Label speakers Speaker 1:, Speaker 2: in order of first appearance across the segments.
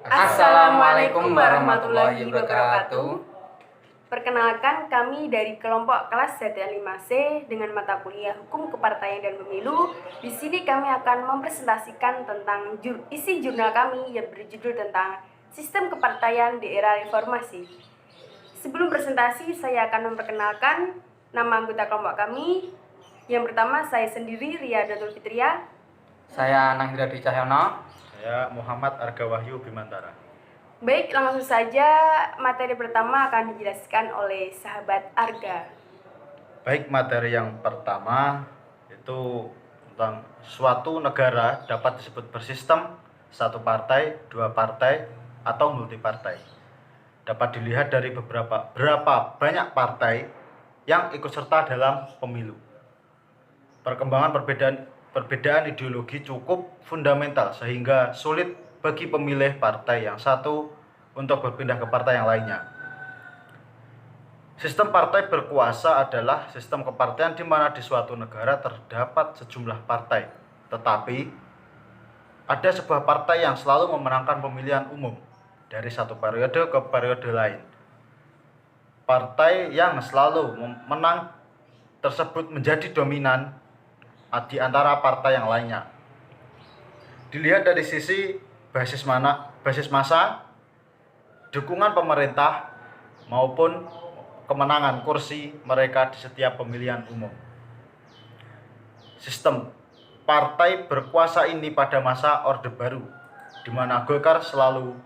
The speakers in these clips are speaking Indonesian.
Speaker 1: Assalamualaikum warahmatullahi wabarakatuh. Perkenalkan, kami dari kelompok kelas ZTN 5C dengan mata kuliah Hukum Kepartaian dan Pemilu. Di sini kami akan mempresentasikan tentang isi jurnal kami yang berjudul tentang Sistem Kepartaian di Era Reformasi. Sebelum presentasi, saya akan memperkenalkan nama anggota kelompok kami. Yang pertama, saya sendiri, Ria Datul Fitria.
Speaker 2: Saya Nangdra Dwi Cahyono.
Speaker 3: Saya Muhammad Arga Wahyu Bimantara.
Speaker 1: Baik, langsung saja materi pertama akan dijelaskan oleh sahabat Arga.
Speaker 3: Baik, materi yang pertama itu tentang suatu negara dapat disebut bersistem satu partai, dua partai, atau multipartai. Dapat dilihat dari berapa banyak partai yang ikut serta dalam pemilu. Perkembangan perbedaan ideologi cukup fundamental sehingga sulit bagi pemilih partai yang satu untuk berpindah ke partai yang lainnya. Sistem partai berkuasa adalah sistem kepartaian di mana di suatu negara terdapat sejumlah partai, tetapi ada sebuah partai yang selalu memenangkan pemilihan umum dari satu periode ke periode lain. Partai yang selalu menang tersebut menjadi dominan di antara partai yang lainnya. Dilihat dari sisi basis massa, dukungan pemerintah maupun kemenangan kursi mereka di setiap pemilihan umum. Sistem partai berkuasa ini pada masa Orde Baru, di mana Golkar selalu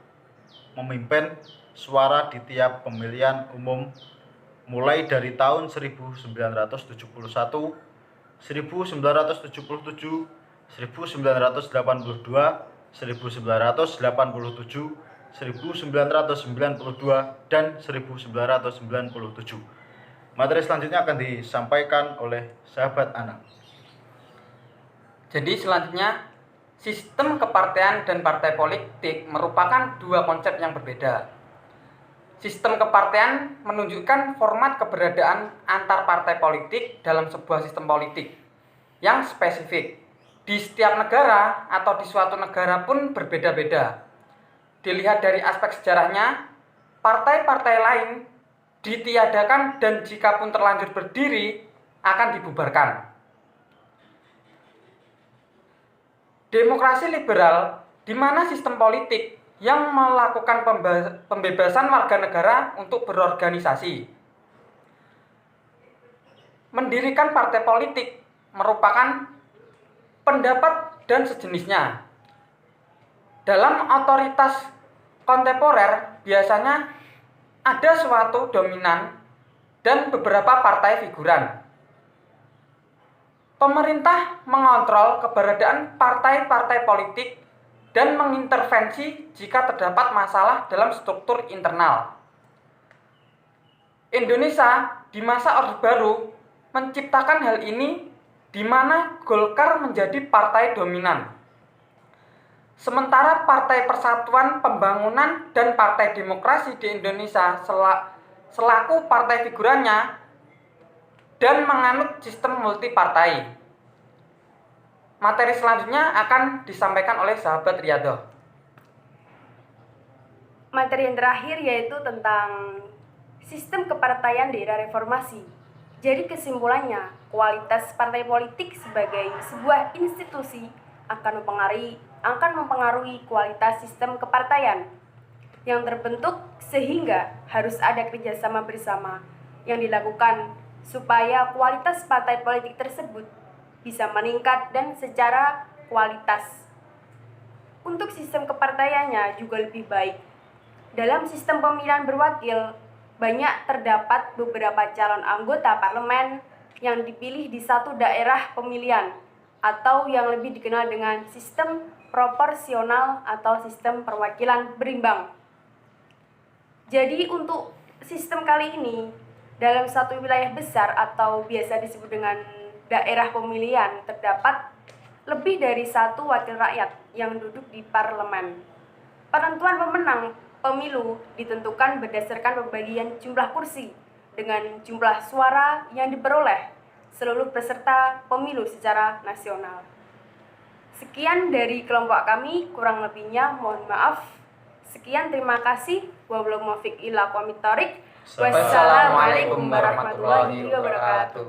Speaker 3: memimpin suara di tiap pemilihan umum mulai dari tahun 1971, 1977, 1982, 1987, 1992, dan 1997. Materi selanjutnya akan disampaikan oleh sahabat Anang.
Speaker 2: Jadi selanjutnya, sistem kepartaian dan partai politik merupakan dua konsep yang berbeda. Sistem kepartaian menunjukkan format keberadaan antar partai politik dalam sebuah sistem politik yang spesifik. Di setiap negara atau di suatu negara pun berbeda-beda. Dilihat dari aspek sejarahnya, partai-partai lain ditiadakan dan jika pun terlanjur berdiri akan dibubarkan. Demokrasi liberal, di mana sistem politik yang melakukan pembebasan warga negara untuk berorganisasi. Mendirikan partai politik merupakan pendapat dan sejenisnya. Dalam otoritas kontemporer biasanya ada suatu dominan dan beberapa partai figuran. Pemerintah mengontrol keberadaan partai-partai politik dan mengintervensi jika terdapat masalah dalam struktur internal. Indonesia di masa Orde Baru menciptakan hal ini di mana Golkar menjadi partai dominan. Sementara Partai Persatuan Pembangunan dan Partai Demokrasi di Indonesia selaku partai figurannya dan menganut sistem multipartai. Materi selanjutnya akan disampaikan oleh sahabat Riyadho.
Speaker 1: Materi yang terakhir yaitu tentang sistem kepartaian di era reformasi. Jadi kesimpulannya, kualitas partai politik sebagai sebuah institusi akan mempengaruhi kualitas sistem kepartaian yang terbentuk sehingga harus ada kerjasama bersama yang dilakukan supaya kualitas partai politik tersebut bisa meningkat dan secara kualitas. Untuk sistem kepartaiannya juga lebih baik. Dalam sistem pemilihan berwakil, banyak terdapat beberapa calon anggota parlemen yang dipilih di satu daerah pemilihan atau yang lebih dikenal dengan sistem proporsional atau sistem perwakilan berimbang. Jadi untuk sistem kali ini, dalam satu wilayah besar atau biasa disebut dengan daerah pemilihan terdapat lebih dari satu wakil rakyat yang duduk di parlemen. Penentuan pemenang pemilu ditentukan berdasarkan pembagian jumlah kursi dengan jumlah suara yang diperoleh seluruh peserta pemilu secara nasional. Sekian dari kelompok kami, kurang lebihnya mohon maaf. Sekian, terima kasih. Wabillahi muwaffiq ila aqwamit thoriq.
Speaker 3: Wassalamualaikum
Speaker 1: Wassalamualaikum warahmatullahi wabarakatuh.